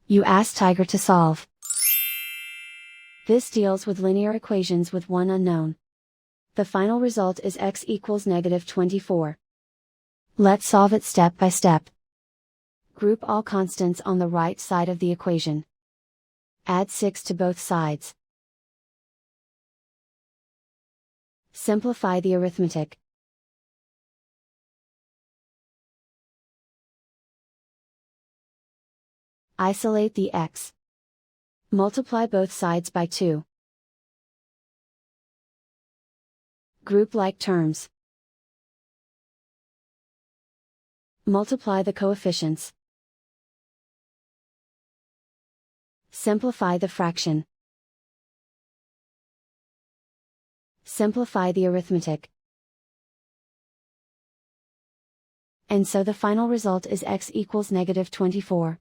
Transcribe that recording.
You ask Tiger to solve. This deals with linear equations with one unknown. The final result is x equals -24. Let's solve it step by step. Group all constants on the right side of the equation. Add 6 to both sides. Simplify the arithmetic. Isolate the x. Multiply both sides by 2. Group like terms. Multiply the coefficients. Simplify the fraction. Simplify the arithmetic. And so the final result is x equals -24.